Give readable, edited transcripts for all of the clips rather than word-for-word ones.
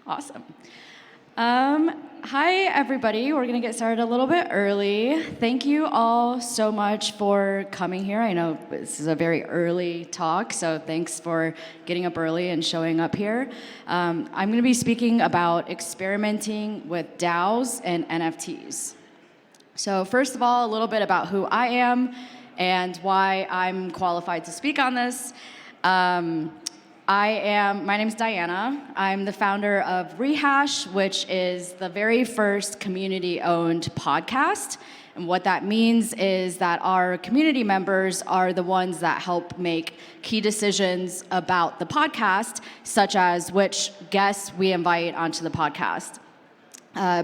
Awesome. Hi, everybody. We're going to get started a little bit early. Thank you all so much for coming here. I know this is a very early talk, so thanks for getting up early and showing up here. I'm going to be speaking about experimenting with DAOs and NFTs. So first of all, a little bit about who I am and why I'm qualified to speak on this. My name's Diana. I'm the founder of Rehash, which is the very first community-owned podcast. And what that means is that our community members are the ones that help make key decisions about the podcast, such as which guests we invite onto the podcast.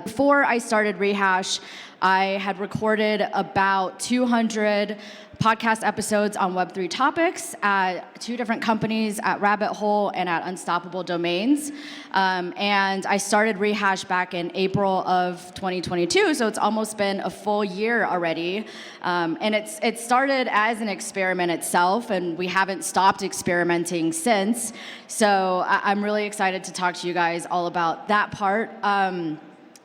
Before I started Rehash, I had recorded about 200 podcast episodes on Web3 topics at two different companies, at Rabbit Hole and at Unstoppable Domains. And I started Rehash back in April of 2022, so it's almost been a full year already. And it started as an experiment itself, and we haven't stopped experimenting since. So I'm really excited to talk to you guys all about that part.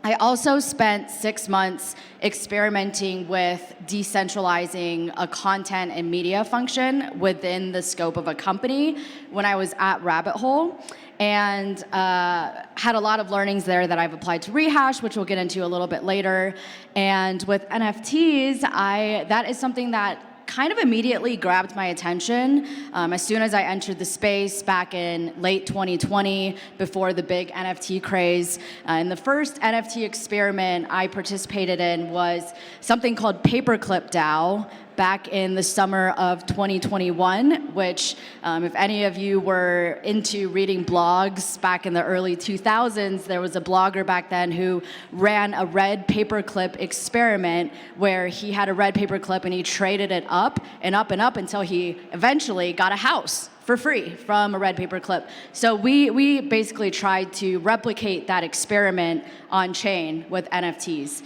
I also spent 6 months experimenting with decentralizing a content and media function within the scope of a company when I was at Rabbit Hole, and had a lot of learnings there that I've applied to Rehash, which we'll get into a little bit later. And with NFTs, that is something that kind of immediately grabbed my attention as soon as I entered the space back in late 2020 before the big NFT craze. And the first NFT experiment I participated in was something called Paperclip DAO back in the summer of 2021, which if any of you were into reading blogs back in the early 2000s, there was a blogger back then who ran a red paperclip experiment where he had a red paperclip and he traded it up and up and up until he eventually got a house for free from a red paperclip. So we basically tried to replicate that experiment on chain with NFTs.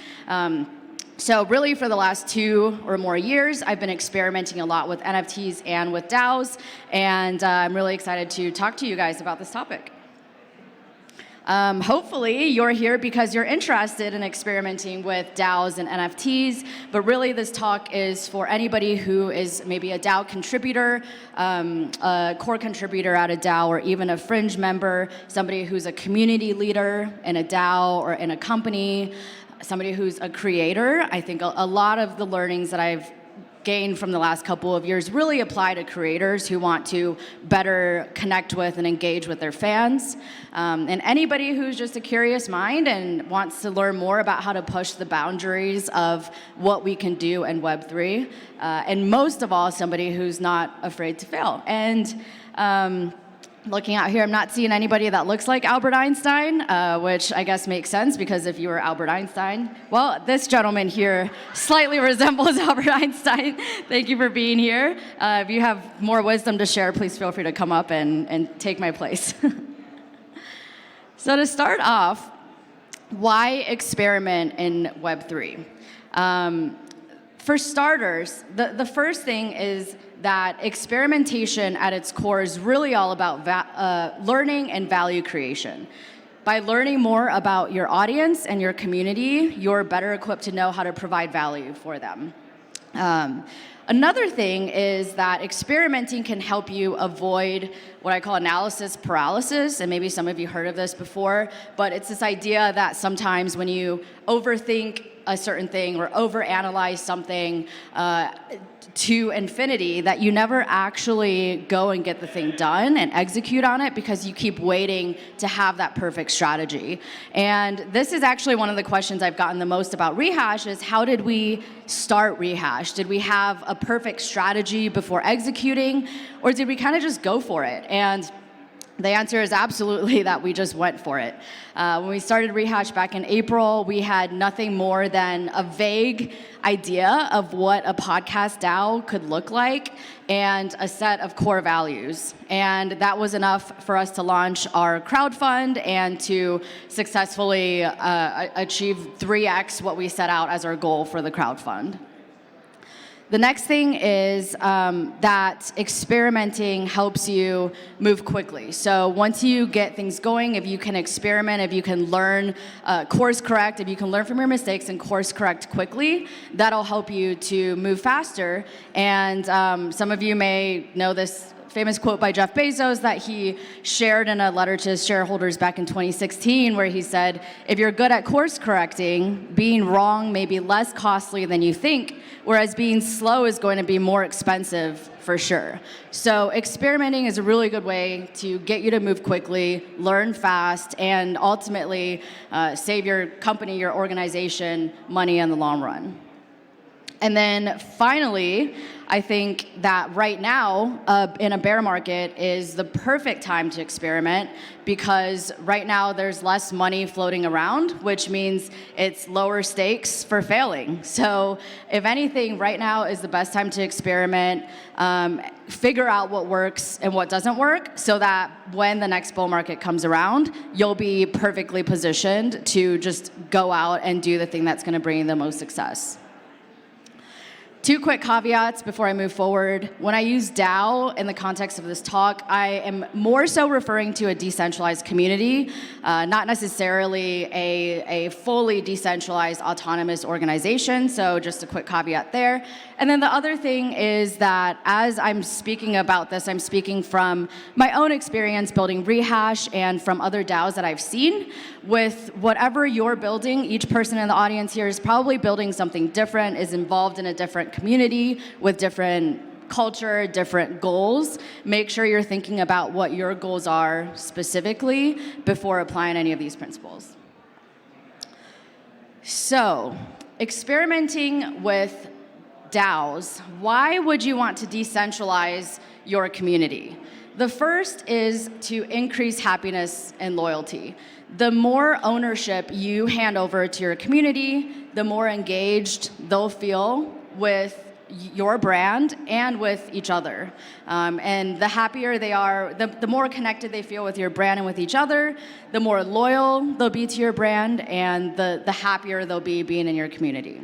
So really for the last 2 or more years, I've been experimenting a lot with NFTs and with DAOs, and I'm really excited to talk to you guys about this topic. Hopefully you're here because you're interested in experimenting with DAOs and NFTs, but really this talk is for anybody who is maybe a DAO contributor, a core contributor at a DAO, or even a fringe member, somebody who's a community leader in a DAO or in a company, somebody who's a creator. I think a lot of the learnings that I've gained from the last couple of years really apply to creators who want to better connect with and engage with their fans. And anybody who's just a curious mind and wants to learn more about how to push the boundaries of what we can do in Web3. And most of all, somebody who's not afraid to fail. And looking out here, I'm not seeing anybody that looks like Albert Einstein, which I guess makes sense because if you were Albert Einstein, well, this gentleman here slightly resembles Albert Einstein. Thank you for being here. If you have more wisdom to share, please feel free to come up and take my place. So to start off, why experiment in Web3? For starters, the first thing is that experimentation at its core is really all about learning and value creation. By learning more about your audience and your community, you're better equipped to know how to provide value for them. Another thing is that experimenting can help you avoid what I call analysis paralysis, and maybe some of you heard of this before, but it's this idea that sometimes when you overthink a certain thing or overanalyze something to infinity, that you never actually go and get the thing done and execute on it because you keep waiting to have that perfect strategy. And this is actually one of the questions I've gotten the most about Rehash is how did we start Rehash? Did we have a perfect strategy before executing, or did we kind of just go for it? And the answer is absolutely that we just went for it. When we started Rehash back in April, we had nothing more than a vague idea of what a podcast DAO could look like and a set of core values. And that was enough for us to launch our crowdfund and to successfully achieve 3x what we set out as our goal for the crowdfund. The next thing is that experimenting helps you move quickly. So once you get things going, if you can experiment, if you can learn, course correct, if you can learn from your mistakes and course correct quickly, that'll help you to move faster. And some of you may know this famous quote by Jeff Bezos that he shared in a letter to his shareholders back in 2016, where he said, if you're good at course correcting, being wrong may be less costly than you think, whereas being slow is going to be more expensive for sure. So experimenting is a really good way to get you to move quickly, learn fast, and ultimately save your company, your organization, money in the long run. And then finally, I think that right now, in a bear market, is the perfect time to experiment, because right now there's less money floating around, which means it's lower stakes for failing. So if anything, right now is the best time to experiment, figure out what works and what doesn't work, so that when the next bull market comes around, you'll be perfectly positioned to just go out and do the thing that's going to bring you the most success. Two quick caveats before I move forward. When I use DAO in the context of this talk, I am more so referring to a decentralized community, not necessarily a fully decentralized autonomous organization. So just a quick caveat there. And then the other thing is that as I'm speaking about this, I'm speaking from my own experience building Rehash and from other DAOs that I've seen. With whatever you're building, each person in the audience here is probably building something different, is involved in a different community with different culture, different goals. Make sure you're thinking about what your goals are specifically before applying any of these principles. So, experimenting with DAOs, why would you want to decentralize your community? The first is to increase happiness and loyalty. The more ownership you hand over to your community, the more engaged they'll feel with your brand and with each other. And the happier they are, the more connected they feel with your brand and with each other, the more loyal they'll be to your brand, and the happier they'll be being in your community.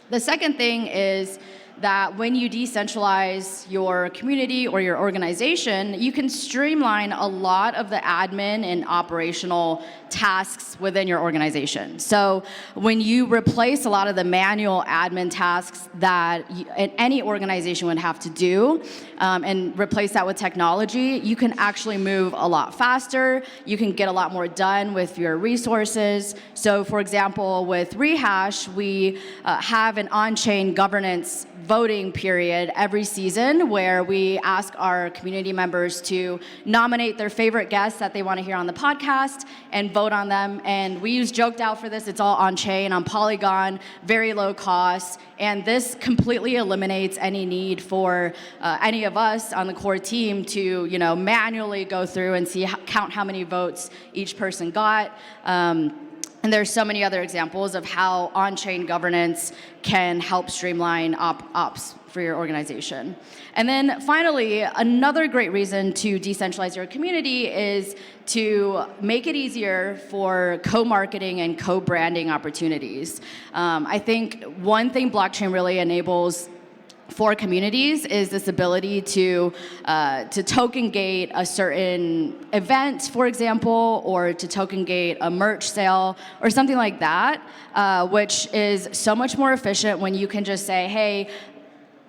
The second thing is that when you decentralize your community or your organization, you can streamline a lot of the admin and operational tasks within your organization. So when you replace a lot of the manual admin tasks that any organization would have to do, and replace that with technology, you can actually move a lot faster. You can get a lot more done with your resources. So for example, with Rehash, we have an on-chain governance voting period every season where we ask our community members to nominate their favorite guests that they want to hear on the podcast and vote on them. And we use JokedDAO for this. It's all on-chain, on Polygon, very low cost. And this completely eliminates any need for any of us on the core team to, manually go through and count how many votes each person got. And there's so many other examples of how on-chain governance can help streamline ops for your organization. And then finally, another great reason to decentralize your community is to make it easier for co-marketing and co-branding opportunities. I think one thing blockchain really enables for communities is this ability to token gate a certain event, for example, or to token gate a merch sale or something like that, which is so much more efficient when you can just say, hey,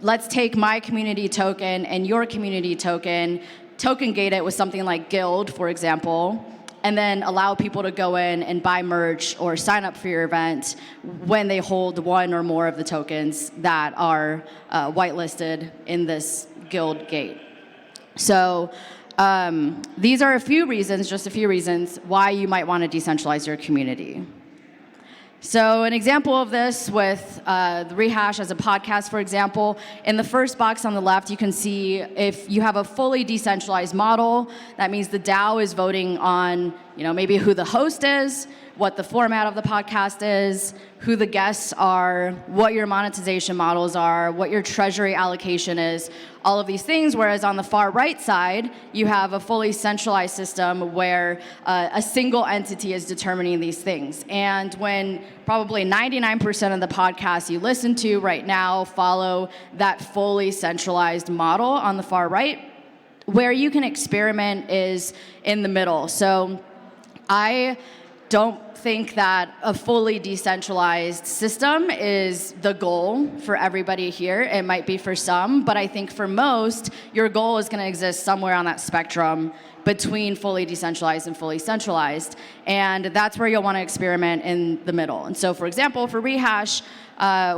let's take my community token and your community token gate it with something like Guild, for example, and then allow people to go in and buy merch or sign up for your event when they hold one or more of the tokens that are whitelisted in this Guild gate. So these are just a few reasons why you might want to decentralize your community. So an example of this with the Rehash as a podcast, for example, in the first box on the left, you can see if you have a fully decentralized model, that means the DAO is voting on, maybe who the host is, what the format of the podcast is, who the guests are, what your monetization models are, what your treasury allocation is. all of these things, whereas on the far right side, you have a fully centralized system where a single entity is determining these things. And when probably 99% of the podcasts you listen to right now follow that fully centralized model on the far right, where you can experiment is in the middle. So I don't think that a fully decentralized system is the goal for everybody here. It might be for some, but I think for most, your goal is going to exist somewhere on that spectrum between fully decentralized and fully centralized. And that's where you'll want to experiment in the middle. And so, for example, for Rehash,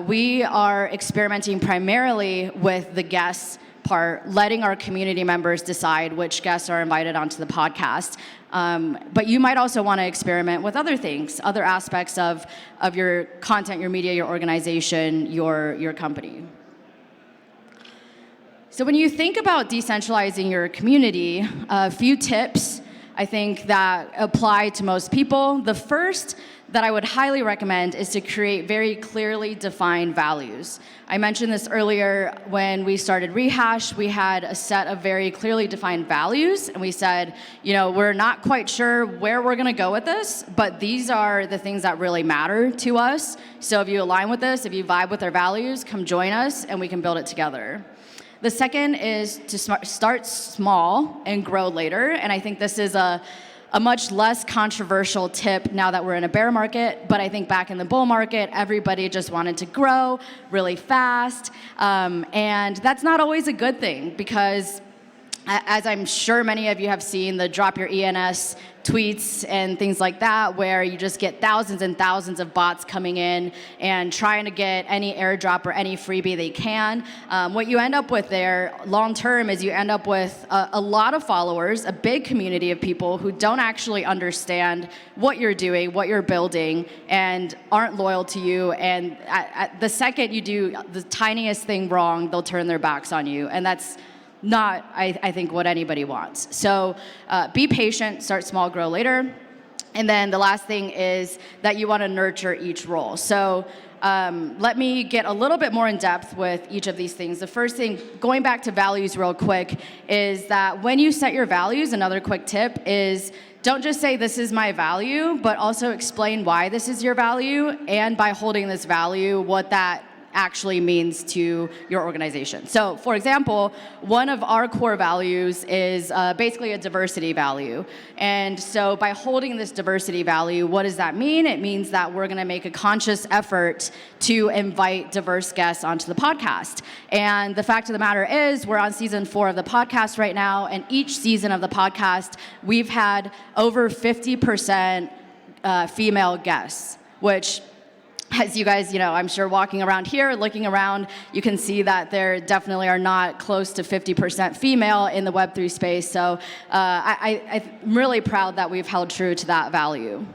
we are experimenting primarily with the guests part, letting our community members decide which guests are invited onto the podcast. But you might also want to experiment with other things, other aspects of your content, your media, your organization, your company. So when you think about decentralizing your community, a few tips I think that apply to most people. The first that I would highly recommend is to create very clearly defined values. I mentioned this earlier when we started Rehash. We had a set of very clearly defined values, and we said, we're not quite sure where we're going to go with this, but these are the things that really matter to us. So if you align with this, if you vibe with our values, come join us, and we can build it together. The second is to start small and grow later, and I think this is a much less controversial tip now that we're in a bear market, but I think back in the bull market, everybody just wanted to grow really fast, and that's not always a good thing because, as I'm sure many of you have seen, the drop your ENS tweets and things like that, where you just get thousands and thousands of bots coming in and trying to get any airdrop or any freebie they can. What you end up with there long term is you end up with a lot of followers, a big community of people who don't actually understand what you're doing, what you're building, and aren't loyal to you. And at the second you do the tiniest thing wrong, they'll turn their backs on you. And that's not, I think, what anybody wants. So be patient, start small, grow later. And then the last thing is that you want to nurture each role. So let me get a little bit more in depth with each of these things. The first thing, going back to values real quick, is that when you set your values, another quick tip is don't just say this is my value, but also explain why this is your value, and by holding this value, what that actually means to your organization. So, for example, one of our core values is basically a diversity value. And so by holding this diversity value, what does that mean? It means that we're going to make a conscious effort to invite diverse guests onto the podcast. And the fact of the matter is, we're on season 4 of the podcast right now, and each season of the podcast, we've had over 50% female guests, which, as you guys, I'm sure walking around here, looking around, you can see that there definitely are not close to 50% female in the Web3 space. So I'm really proud that we've held true to that value.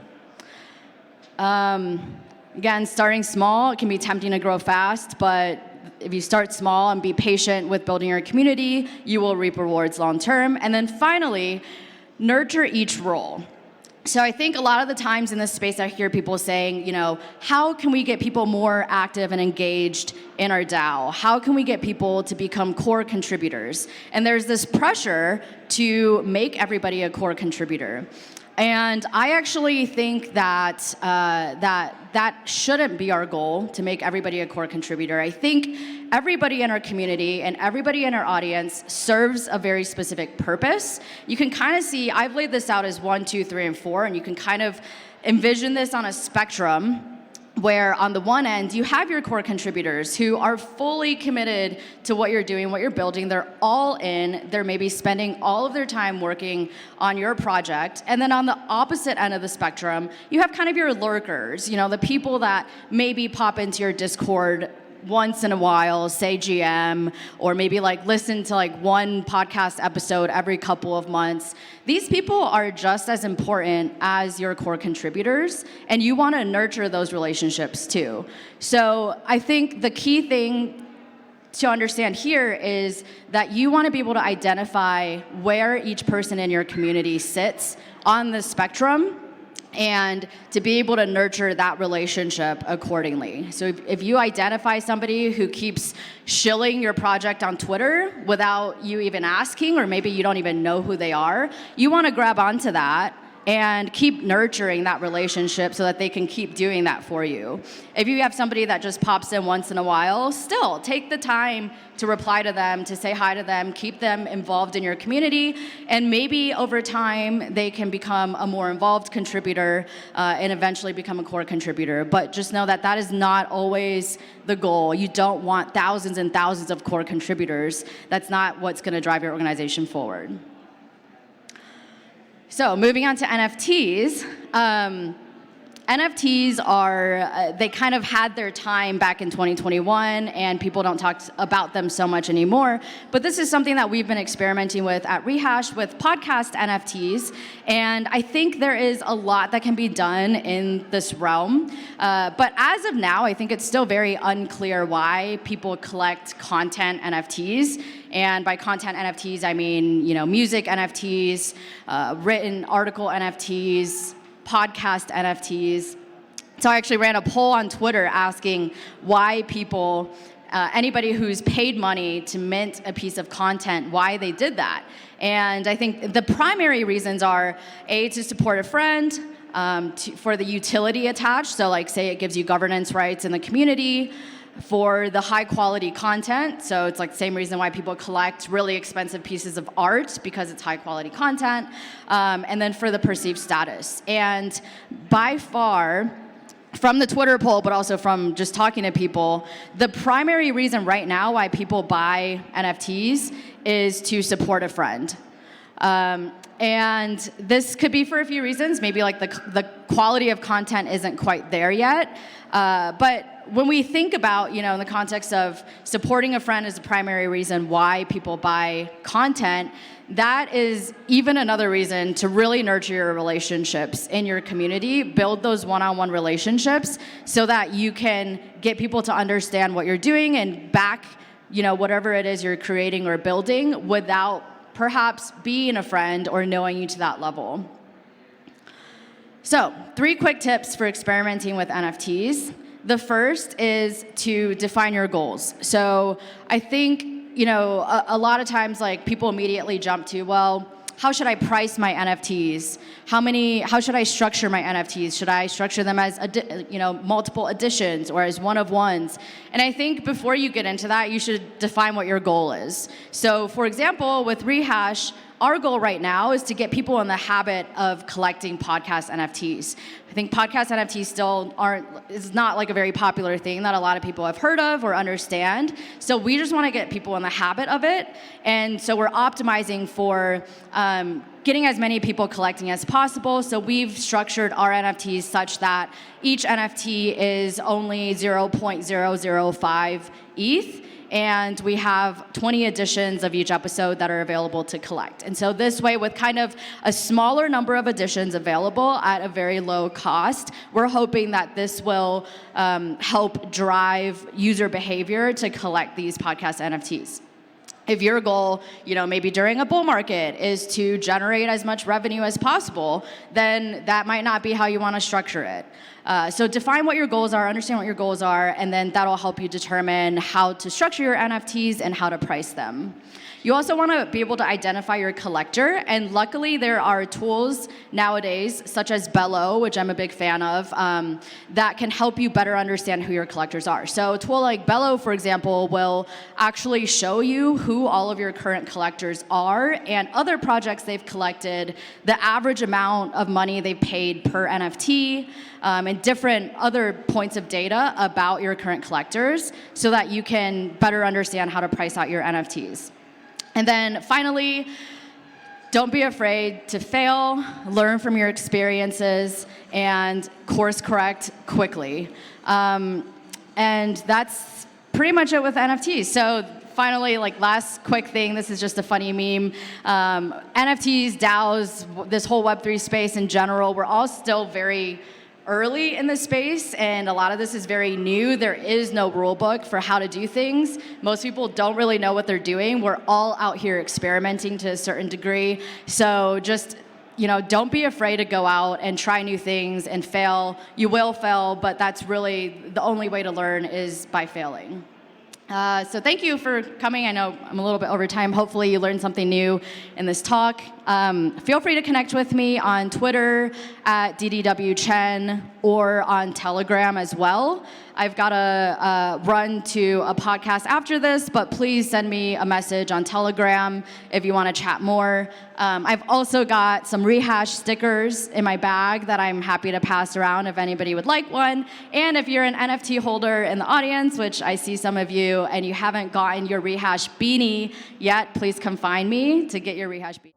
Again, starting small, it can be tempting to grow fast, but if you start small and be patient with building your community, you will reap rewards long term. And then finally, nurture each role. So I think a lot of the times in this space I hear people saying, how can we get people more active and engaged in our DAO? How can we get people to become core contributors? And there's this pressure to make everybody a core contributor. And I actually think that that shouldn't be our goal, to make everybody a core contributor. I think everybody in our community and everybody in our audience serves a very specific purpose. You can kind of see, I've laid this out as 1, 2, 3, and 4, and you can kind of envision this on a spectrum, where on the one end, you have your core contributors who are fully committed to what you're doing, what you're building. They're all in. They're maybe spending all of their time working on your project. And then on the opposite end of the spectrum, you have kind of your lurkers, the people that maybe pop into your Discord once in a while, say GM, or maybe listen to one podcast episode every couple of months. These people are just as important as your core contributors, and you want to nurture those relationships too. So I think the key thing to understand here is that you want to be able to identify where each person in your community sits on the spectrum, and to be able to nurture that relationship accordingly. So if you identify somebody who keeps shilling your project on Twitter without you even asking, or maybe you don't even know who they are, you want to grab onto that and keep nurturing that relationship so that they can keep doing that for you. If you have somebody that just pops in once in a while, still take the time to reply to them, to say hi to them, keep them involved in your community, and maybe over time they can become a more involved contributor and eventually become a core contributor. But just know that that is not always the goal. You don't want thousands and thousands of core contributors. That's not what's going to drive your organization forward. So moving on to NFTs. NFTs are, they kind of had their time back in 2021, and people don't talk about them so much anymore. But this is something that we've been experimenting with at Rehash with podcast NFTs. And I think there is a lot that can be done in this realm. But as of now, I think it's still very unclear why people collect content NFTs. And by content NFTs, I mean, music NFTs, written article NFTs, podcast NFTs. So I actually ran a poll on Twitter asking why people, anybody who's paid money to mint a piece of content, why they did that. And I think the primary reasons are, A, to support a friend, for the utility attached, so like say it gives you governance rights in the community, for the high quality content, so it's like the same reason why people collect really expensive pieces of art, because it's high quality content, and then for the perceived status. And by far, from the Twitter poll, but also from just talking to people, the primary reason right now why people buy NFTs is to support a friend. And this could be for a few reasons. Maybe like the quality of content isn't quite there yet. But when we think about, in the context of supporting a friend is the primary reason why people buy content, that is even another reason to really nurture your relationships in your community, build those one-on-one relationships so that you can get people to understand what you're doing and back, whatever it is you're creating or building without perhaps being a friend or knowing you to that level. So 3 quick tips for experimenting with NFTs. The first is to define your goals. So I think, a lot of times like people immediately jump to, well, how should I price my NFTs? How should I structure my NFTs? Should I structure them as, multiple editions or as one-of-ones? And I think before you get into that, you should define what your goal is. So for example, with Rehash, our goal right now is to get people in the habit of collecting podcast NFTs. I think podcast NFTs still is not like a very popular thing that a lot of people have heard of or understand. So we just want to get people in the habit of it. And so we're optimizing for getting as many people collecting as possible. So we've structured our NFTs such that each NFT is only 0.005 ETH. And we have 20 editions of each episode that are available to collect. And so this way, with kind of a smaller number of editions available at a very low cost, we're hoping that this will help drive user behavior to collect these podcast NFTs. If your goal, maybe during a bull market is to generate as much revenue as possible, then that might not be how you want to structure it. So define what your goals are, understand what your goals are, and then that'll help you determine how to structure your NFTs and how to price them. You also want to be able to identify your collector, and luckily there are tools nowadays, such as Bello, which I'm a big fan of, that can help you better understand who your collectors are. So a tool like Bello, for example, will actually show you who all of your current collectors are and other projects they've collected, the average amount of money they've paid per NFT, and different other points of data about your current collectors so that you can better understand how to price out your NFTs. And then finally, don't be afraid to fail, learn from your experiences, and course correct quickly. And that's pretty much it with NFTs. So finally, last quick thing, this is just a funny meme. NFTs, DAOs, this whole Web3 space in general, we're all still very early in the space, and a lot of this is very new. There is no rule book for how to do things. Most people don't really know what they're doing. We're all out here experimenting to a certain degree. So just don't be afraid to go out and try new things and fail. You will fail, but that's really the only way to learn is by failing. So thank you for coming. I know I'm a little bit over time. Hopefully you learned something new in this talk. Feel free to connect with me on Twitter at @DDWChen or on Telegram as well. I've got to run to a podcast after this, but please send me a message on Telegram if you want to chat more. I've also got some Rehash stickers in my bag that I'm happy to pass around if anybody would like one. And if you're an NFT holder in the audience, which I see some of you, and you haven't gotten your Rehash beanie yet, please come find me to get your Rehash beanie.